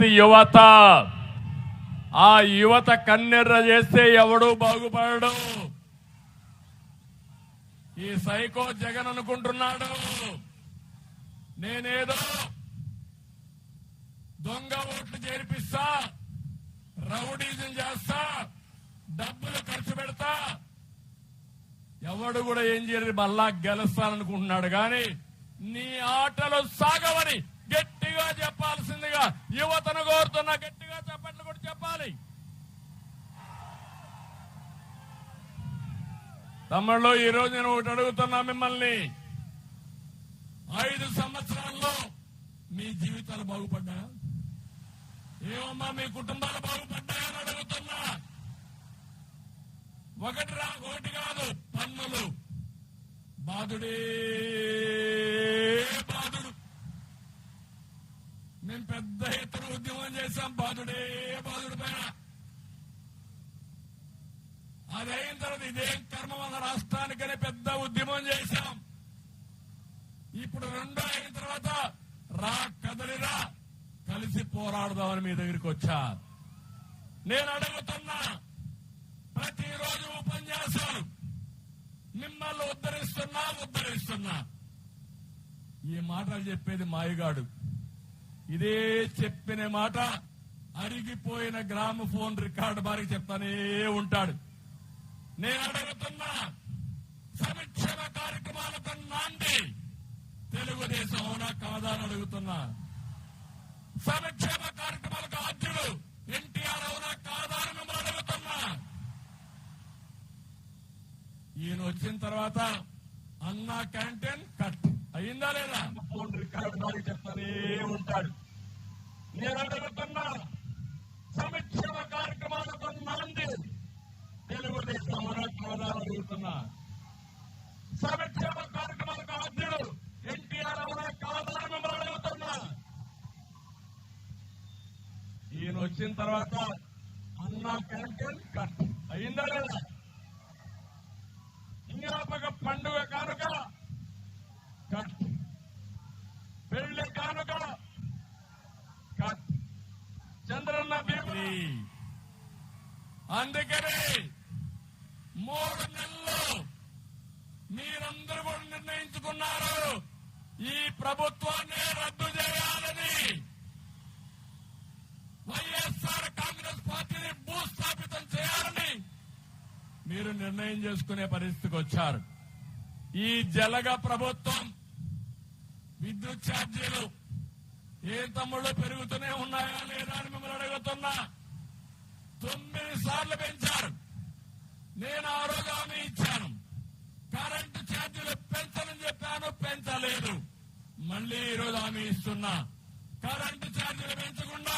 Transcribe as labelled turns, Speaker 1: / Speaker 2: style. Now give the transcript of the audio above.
Speaker 1: పరిస్థితి యువత. ఆ యువత కన్నెర్ర చేస్తే ఎవడూ బాగుపడడు. ఈ సైకో జగన్ అనుకుంటున్నాడు నేనేదో దొంగ ఓట్లు చేర్పిస్తా, రౌడీజం చేస్తా, డబ్బులు ఖర్చు పెడతా, ఎవడు కూడా ఏం చేయలేదు, మళ్ళా గెలుస్తాననుకుంటున్నాడు. కానీ నీ ఆటలు సాగవని గట్టిగా చెప్పాల్సిందిగా యువతను కోరుతున్నా. గట్టిగా చెప్పట్లు కూడా చెప్పాలి. తమ్ముళ్ళు, ఈ రోజు నేను ఒకటి అడుగుతున్నా మిమ్మల్ని, 5 సంవత్సరాల్లో మీ జీవితాలు బాగుపడ్డాయా? ఏమమ్మా మీ కుటుంబాలు బాగుపడ్డాయని అడుగుతున్నా. ఒకటి కాదు, పన్నులు బాధుడే బాధుడు. మేము పెద్ద ఎత్తున ఉద్యమం చేశాం, బాధుడే బాధుడు పైన. అది అయిన తర్వాత ఇదేం కర్మ మన రాష్ట్రానికనే పెద్ద ఉద్యమం చేశాం. ఇప్పుడు రెండో అయిన తర్వాత రా కదలిరా కలిసి పోరాడదామని మీ దగ్గరికి వచ్చా. నేను అడుగుతున్నా, ప్రతిరోజు ఉపన్యాసాలు మిమ్మల్ని ఉద్ధరిస్తున్నా. ఈ మాటలు చెప్పేది మాయగాడు. ఇదే చెప్పిన మాట అరిగిపోయిన గ్రామ ఫోన్ రికార్డు బారికి చెప్తానే ఉంటాడు. నేను అడుగుతున్నా, సంక్షేమ కార్యక్రమాలకు నాంది తెలుగుదేశం అవునా కాదా అని అడుగుతున్నా. సంక్షేమ కార్యక్రమాలకు ఆద్యుడు ఎన్టీఆర్ అవునా కాదా అని మిమ్మల్ని అడుగుతున్నా. ఈయన వచ్చిన తర్వాత అన్నా క్యాంటీన్ కట్ అయిందా లేదా? ఫోన్ రికార్డు బారికి చెప్తానే ఉంటాడు. నేను అడుగుతున్నా, సంక్షేమ కార్యక్రమాలకు నాంది తెలుగుదేశం అవునా కాదా అని అడుగుతున్నా. సంక్షేమ కార్యక్రమాలకు ఆద్యుడు ఎన్టీఆర్ అవునా కాదా అని మిమ్మల్ని అడుగుతున్నా. ఈయన వచ్చిన తర్వాత అన్నా క్యాంటీన్ కట్ అయిందా లేదా? జ్ఞాపక పండుగ కానుక కట్, పెళ్లి కానుక కట్, చంద్రన్న బీమీ. అందుకని 3 నెలల్లో మీరందరూ కూడా నిర్ణయించుకున్నారు ఈ ప్రభుత్వాన్ని రద్దు చేయాలని. వైఎస్ఆర్ కాంగ్రెస్ పార్టీని భూస్థాపితం చేయాలని మీరు నిర్ణయం చేసుకునే పరిస్థితికి వచ్చారు. ఈ జలగ ప్రభుత్వం విద్యుత్ ఛార్జీలు ఏ తమ్ముళ్ళు పెరుగుతూనే ఉన్నాయా లేదా అని మిమ్మల్ని అడుగుతున్నా. 9 సార్లు పెంచారు. నేను ఆ రోజు హామీ ఇచ్చాను, కరెంటు ఛార్జీలు పెంచని చెప్పాను, పెంచలేదు. మళ్లీ ఈ రోజు హామీ ఇస్తున్నా, కరెంటు ఛార్జీలు పెంచకుండా